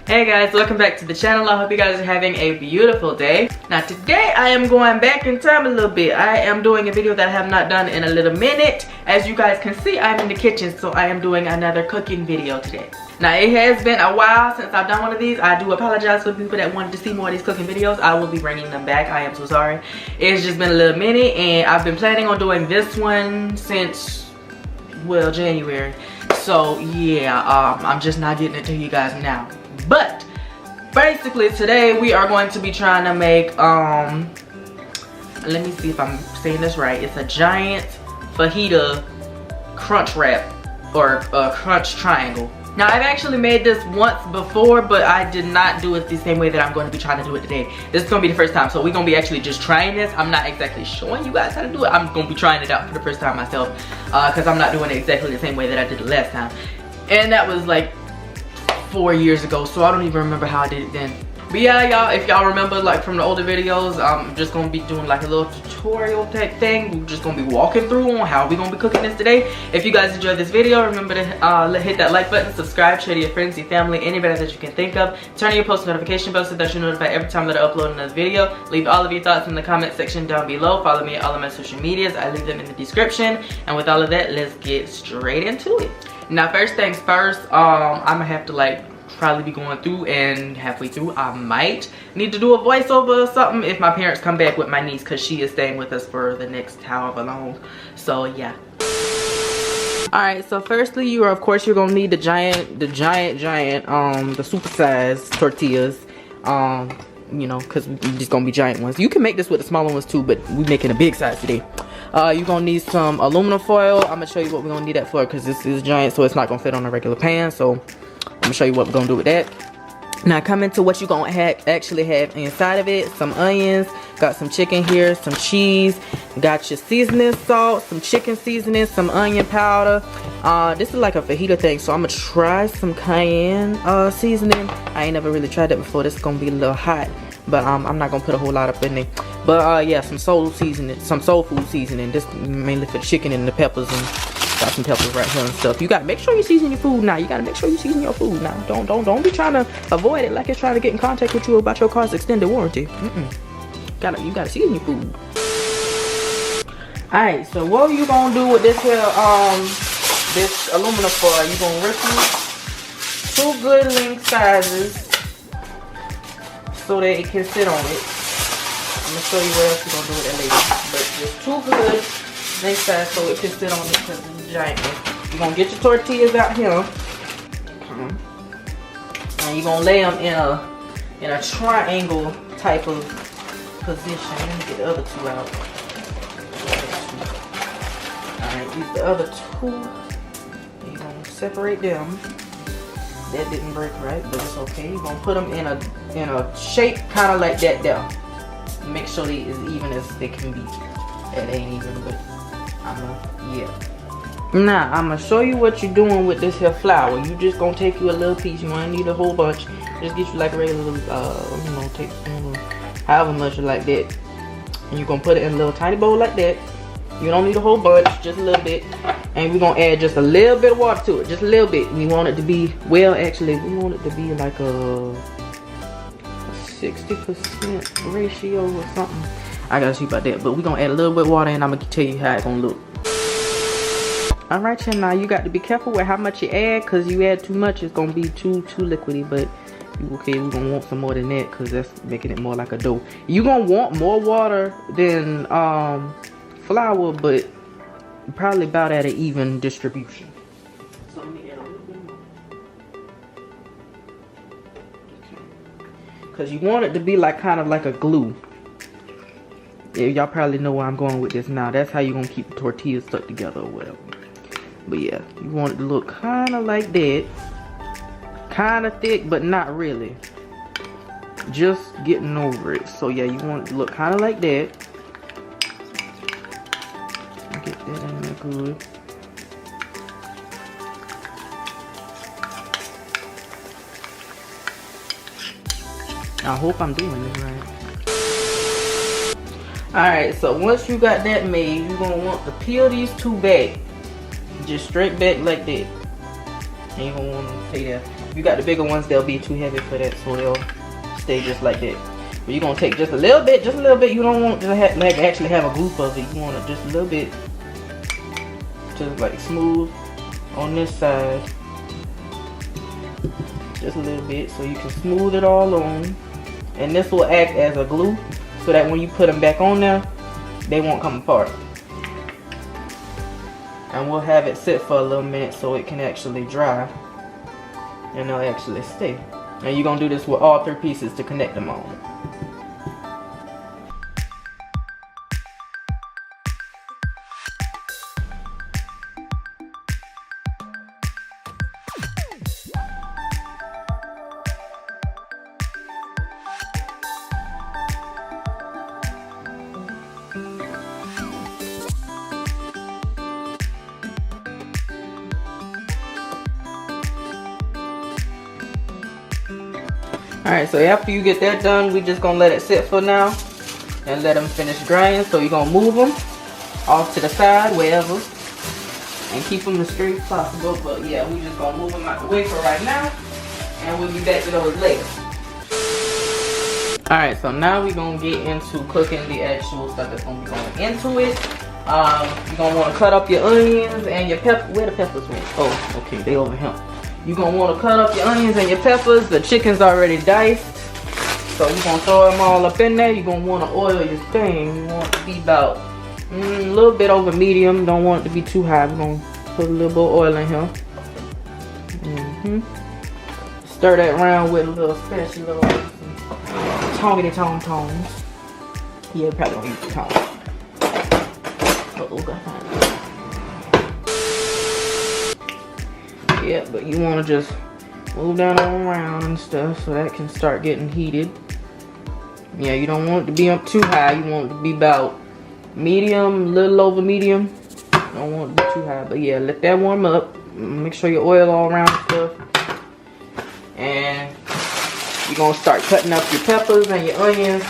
Hey guys, welcome back to the channel. I hope you guys are having a beautiful day. Now today I am going back in time a little bit. I am doing a video that I have not done in a little minute. As you guys can see, I'm in the kitchen, so I am doing another cooking video today. Now it has been a while since I've done one of these. I do apologize for people that wanted to see more of these cooking videos. I will be bringing them back. I am so sorry. It's just been a little minute, and I've been planning on doing this one since, well, January. So yeah, I'm just not getting it to you guys now. But basically today we are going to be trying to make let me see if I'm saying this right. It's a giant fajita crunch wrap or crunch triangle. Now I've actually made this once before, but I did not do it the same way that I'm going to be trying to do it today. This is going to be the first time, so we're going to be actually just trying this. I'm not exactly showing you guys how to do it. I'm going to be trying it out for the first time myself, because I'm not doing it exactly the same way that I did it last time. And that was like 4 years ago, so I don't even remember how I did it then. But yeah, y'all, if y'all remember like from the older videos, I'm just gonna be doing like a little tutorial type thing. We're just gonna be walking through on how we're gonna be cooking this today. If you guys enjoyed this video, remember to hit that like button, subscribe, share to your friends, your family, anybody that you can think of. Turn on your post notification bell so that you're notified every time that I upload another video. Leave all of your thoughts in the comment section down below. Follow me on all of my social medias. I leave them in the description. And with all of that, let's get straight into it. Now first things first, I'm gonna have to like probably be going through, and halfway through I might need to do a voiceover or something if my parents come back with my niece, because she is staying with us for the next however long. So yeah. Alright, so firstly you're gonna need the super size tortillas, you know, because we're just gonna be giant ones. You can make this with the smaller ones too, but we're making a big size today. You're gonna need some aluminum foil. I'm gonna show you what we're gonna need that for, because this is giant, so it's not gonna fit on a regular pan. So I'm gonna show you what we're gonna do with that. Now come into what you're gonna actually have inside of it. Some onions, got some chicken here, some cheese, got your seasoning salt, some chicken seasoning, some onion powder. This is like a fajita thing, so I'm gonna try some cayenne seasoning. I ain't never really tried that before. This is gonna be a little hot, but I'm not gonna put a whole lot up in there. But yeah, some soul seasoning, some soul food seasoning. This mainly for the chicken and the peppers, and got some peppers right here and stuff. You gotta make sure you season your food now. You gotta make sure you season your food now. Don't be trying to avoid it like it's trying to get in contact with you about your car's extended warranty. You gotta season your food. Alright, so what are you gonna do with this here this aluminum foil? You gonna rip them 2 good length sizes so that it can sit on it. I'm gonna show you what else you're gonna do with that later. But just 2 good length size so it can sit on it, because it's a giant one. You're gonna get your tortillas out here, and you're gonna lay them in a triangle type of position. Let me get the other 2 out. Alright, these the other 2. You're gonna separate them. That didn't break right, but it's okay. You're gonna put them in a shape kind of like that there. Make sure they as even as they can be. That ain't even, but yeah. Now I'm gonna show you what you're doing with this here flour. You just gonna take you a little piece. You wanna need a whole bunch. Just get you like a regular little, you know, take however much you like that, and you're gonna put it in a little tiny bowl like that. You don't need a whole bunch, just a little bit. And we're gonna add just a little bit of water to it, just a little bit. We want it to be, well, actually, we want it to be like a 60% ratio or something. I gotta see about that, but we're gonna add a little bit of water, and I'm gonna tell you how it's gonna look. Alright, now you got to be careful with how much you add, because you add too much, it's gonna be too liquidy. But okay, we're gonna want some more than that, because that's making it more like a dough. You're gonna want more water than flour, but probably about at an even distribution. So let me add a little bit more, because you want it to be like kind of like a glue. Yeah, y'all probably know where I'm going with this now. That's how you're gonna keep the tortillas stuck together or whatever. But yeah, you want it to look kind of like that. Kind of thick, but not really. Just getting over it. So yeah, you want it to look kind of like that. Get that in there good. I hope I'm doing this right. Alright, so once you got that made, you're going to want to peel these 2 back. Just straight back like that. And you're going to want to stay there. you got the bigger ones, they'll be too heavy for that, so they'll stay just like that. But you're gonna take just a little bit, You don't want to actually have a group of it. You want it just a little bit, just like smooth on this side, just a little bit, so you can smooth it all on. And this will act as a glue, so that when you put them back on there, they won't come apart. And we'll have it sit for a little minute so it can actually dry, and they'll actually stay. And you're gonna do this with all 3 pieces to connect them on. Alright, so after you get that done, we just gonna let it sit for now and let them finish drying. So you're gonna move them off to the side, wherever, and keep them as straight as possible. But yeah, we just gonna move them out the way for right now, and we'll be back to those later. Alright, so now we're gonna get into cooking the actual stuff that's gonna be going into it. You're gonna want to cut up your onions and your pepper. Where the peppers went? Oh, okay, they over here. You're going to want to cut up your onions and your peppers. The chicken's already diced, so you're going to throw them all up in there. You're going to want to oil your thing. You want it to be about a little bit over medium. Don't want it to be too high. We're going to put a little bit of oil in here. Stir that around with a little spatula, tongity tongs. Yeah, probably going to use the tongs. Yeah, but you want to just move that all around and stuff so that can start getting heated. Yeah, you don't want it to be up too high. You want it to be about medium, a little over medium. Don't want it to be too high, but yeah, let that warm up. Make sure your oil all around and stuff. And you're going to start cutting up your peppers and your onions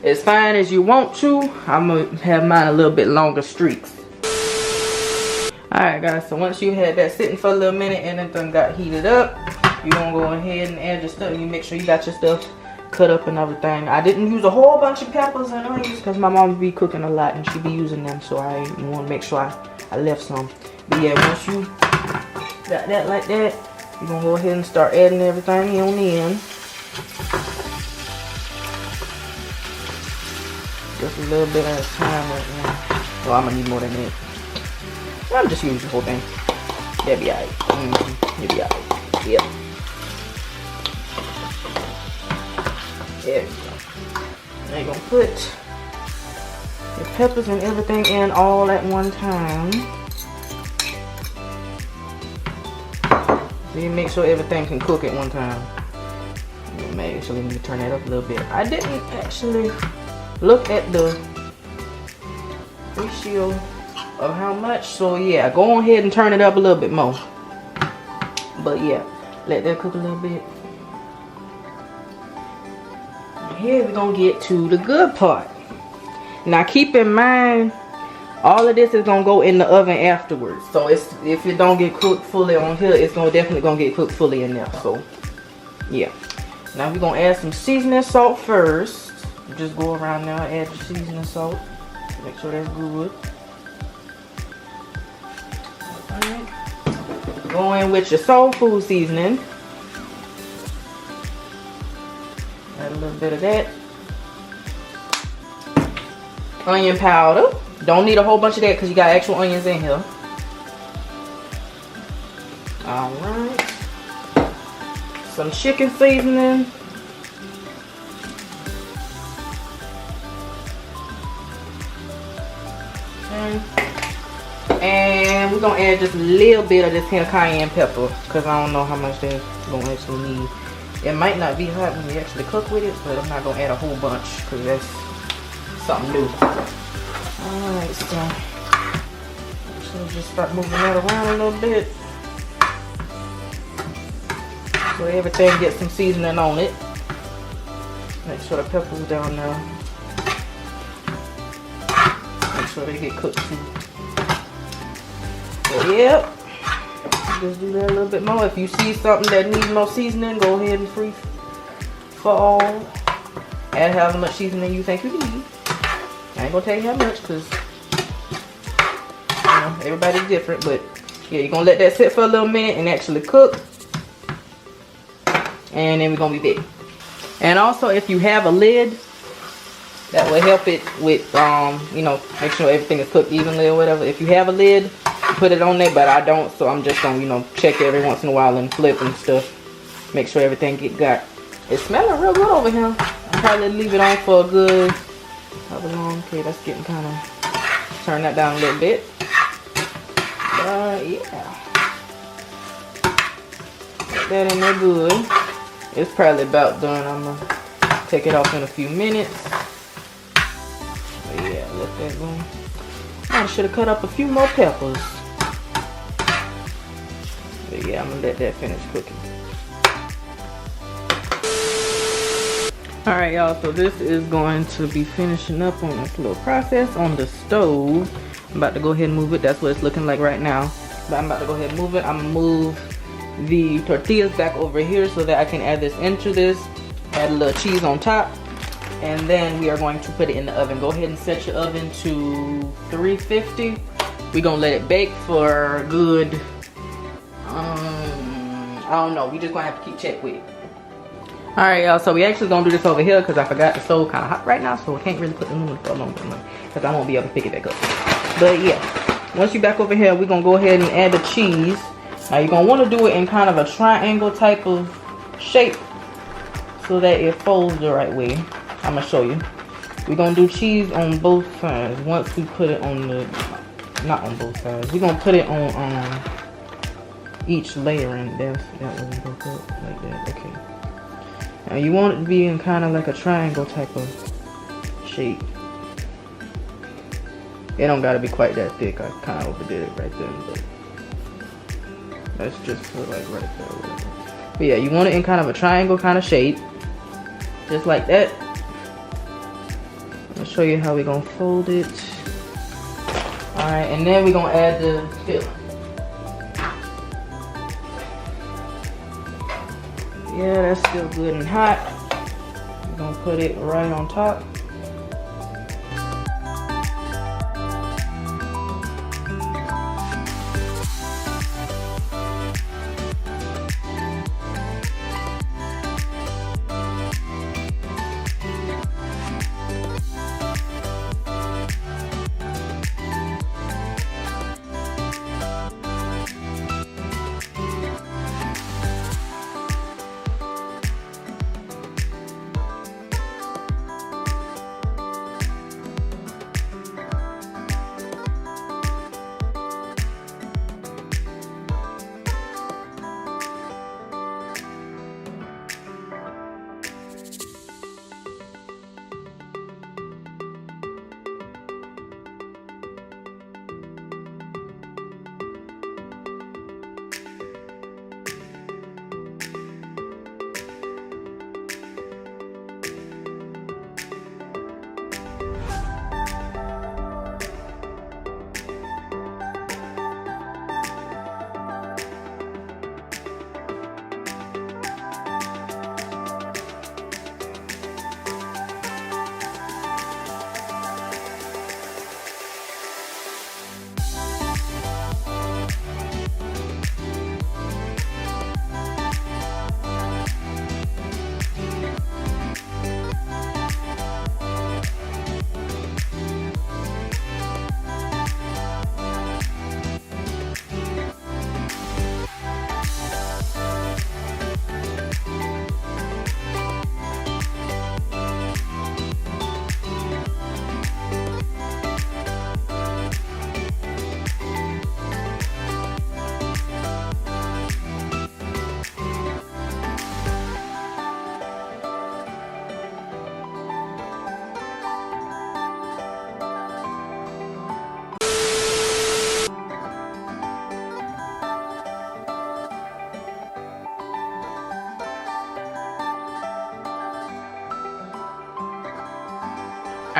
as fine as you want to. I'm going to have mine a little bit longer streaks. Alright guys, so once you had that sitting for a little minute and it done got heated up, you're going to go ahead and add your stuff. You make sure you got your stuff cut up and everything. I didn't use a whole bunch of peppers and onions because my mom be cooking a lot and she be using them, so I want to make sure I left some. But yeah, once you got that like that, you're going to go ahead and start adding everything on in. Just a little bit at a time right now. Well, I'm going to need more than that. I'm just using the whole thing. That'll be alright. It'll be alright. Yep. There we go. Now you're gonna put your peppers and everything in all at one time. So you make sure everything can cook at one time. Maybe so let me turn that up a little bit. I didn't actually look at the ratio of how much, so yeah, go on ahead and turn it up a little bit more. But yeah, let that cook a little bit. Here we're gonna get to the good part. Now keep in mind, all of this is gonna go in the oven afterwards. So it's, if it don't get cooked fully on here, it's definitely gonna get cooked fully in there. So yeah. Now we're gonna add some seasoning salt first. Just go around now and add the seasoning salt. Make sure that's good. Go in with your soul food seasoning. Add a little bit of that. Onion powder. Don't need a whole bunch of that because you got actual onions in here. Alright. Some chicken seasoning. And we're going to add just a little bit of this here cayenne pepper because I don't know how much that's going to actually need. It might not be hot when you actually cook with it, but I'm not going to add a whole bunch because that's something new. Alright, so just start moving that around a little bit so everything gets some seasoning on it. Make sure the pepper's down there. Make sure they get cooked too. So, yep. just do that a little bit more. If you see something that needs more seasoning, go ahead and free for all. Add however much seasoning you think you need. I ain't gonna tell you how much, because you know, everybody's different. But yeah, you're gonna let that sit for a little minute and actually cook. And then we're gonna be back. And also, if you have a lid, that will help it with, you know, make sure everything is cooked evenly or whatever. If you have a lid, put it on there, but I don't, so I'm just gonna, you know, check every once in a while and flip and stuff. Make sure everything got. It's smelling real good over here. I'll probably leave it on for a good, however long. Okay, that's getting kind of, turn that down a little bit. Yeah. Put that in there good. It's probably about done. I'm gonna take it off in a few minutes. But yeah, let that go. I should have cut up a few more peppers. But yeah, I'm gonna let that finish cooking. Alright y'all, so this is going to be finishing up on this little process on the stove. I'm about to go ahead and move it. That's what it's looking like right now. But I'm about to go ahead and move it. I'm gonna move the tortillas back over here so that I can add this into this. Add a little cheese on top. And then we are going to put it in the oven. Go ahead and set your oven to 350. We're gonna let it bake for a good, I don't know. We just gonna have to keep check with it. Alright y'all, so we actually gonna do this over here because I forgot the stove kind of hot right now, so I can't really put the noodles for a long time because I won't be able to pick it back up. But yeah, once you're back over here, we're gonna go ahead and add the cheese. Now you're gonna want to do it in kind of a triangle type of shape so that it folds the right way. I'm gonna show you. We're gonna do cheese on both sides. Once we put it on the, not on both sides. We're gonna put it on each layer, and that way we gonna put it like that. Okay. Now you want it to be in kind of like a triangle type of shape. It don't gotta be quite that thick. I kind of overdid it right there, but let's just put like right there. Whatever. But yeah, you want it in kind of a triangle kind of shape, just like that. I'll show you how we're gonna fold it. All right, and then we're gonna add the filling. Yeah, that's still good and hot. We're gonna put it right on top.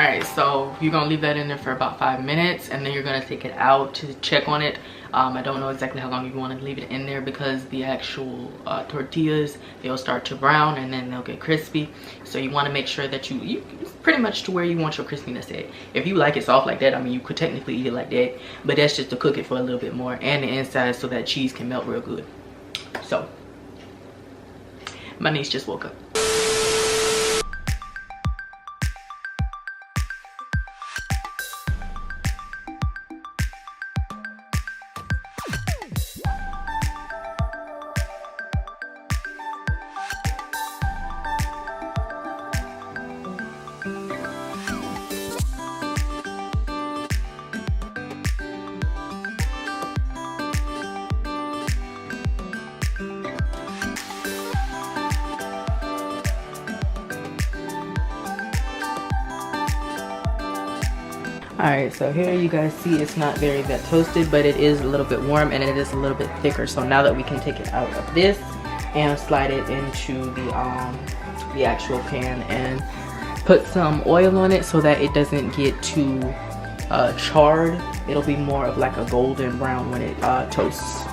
Alright, so you're gonna leave that in there for about 5 minutes, and then you're gonna take it out to check on it. I don't know exactly how long you want to leave it in there, because the actual tortillas, they'll start to brown and then they'll get crispy. So you want to make sure that you it's pretty much to where you want your crispiness at. If you like it soft like that, I mean, you could technically eat it like that, but that's just to cook it for a little bit more, and the inside so that cheese can melt real good. So my niece just woke up. Alright, so here you guys see it's not very that toasted, but it is a little bit warm and it is a little bit thicker. So now that we can take it out of this and slide it into the actual pan and put some oil on it so that it doesn't get too charred. It'll be more of like a golden brown when it toasts.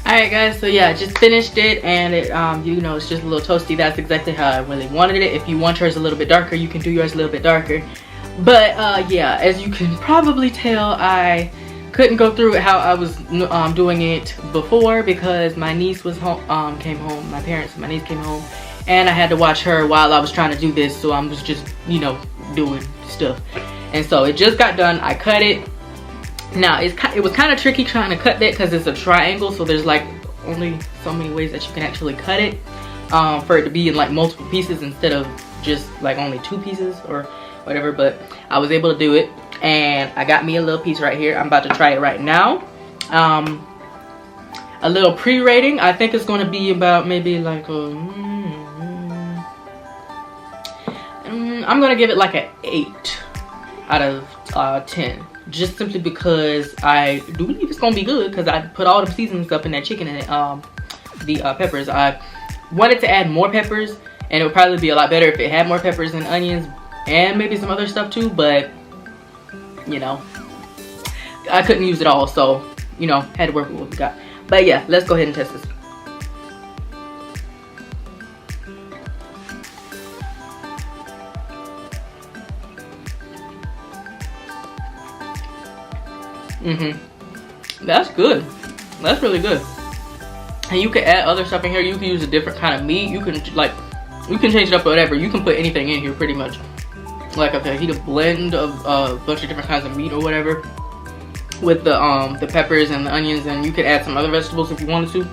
Alright guys, so yeah, just finished it, and it you know, it's just a little toasty. That's exactly how I really wanted it. If you want yours a little bit darker, you can do yours a little bit darker. But yeah, as you can probably tell, I couldn't go through it how I was doing it before, because my niece was home, came home. My parents and my niece came home, and I had to watch her while I was trying to do this. So I was just, you know, doing stuff, and so it just got done. I cut it. Now it was kind of tricky trying to cut that because it's a triangle, so there's like only so many ways that you can actually cut it for it to be in like multiple pieces instead of just like only 2 pieces or whatever. But I was able to do it, and I got me a little piece right here. I'm about to try it right now. A little pre-rating. I think it's going to be about maybe like a I'm going to give it like an 8 out of 10. Just simply because I do believe it's gonna be good, because I put all the seasonings up in that chicken and the peppers. I wanted to add more peppers, and it would probably be a lot better if it had more peppers and onions and maybe some other stuff too, but you know, I couldn't use it all, so you know, had to work with what we got. But yeah, let's go ahead and test this. That's good. That's really good. And you can add other stuff in here. You can use a different kind of meat. You can change it up or whatever. You can put anything in here pretty much. Like a fajita blend of a bunch of different kinds of meat or whatever, with the peppers and the onions, and you could add some other vegetables if you wanted to.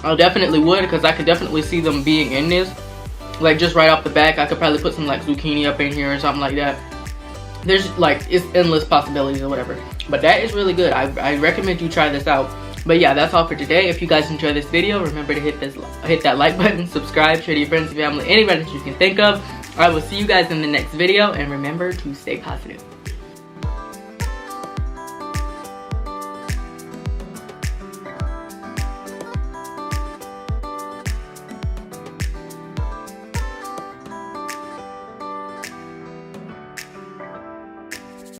I definitely would, because I could definitely see them being in this. Like just right off the back, I could probably put some like zucchini up in here or something like that. There's like, it's endless possibilities or whatever. But that is really good. I recommend you try this out. But yeah, that's all for today. If you guys enjoyed this video, remember to hit that like button, subscribe, share to your friends and family, anybody that you can think of. I will see you guys in the next video, and remember to stay positive.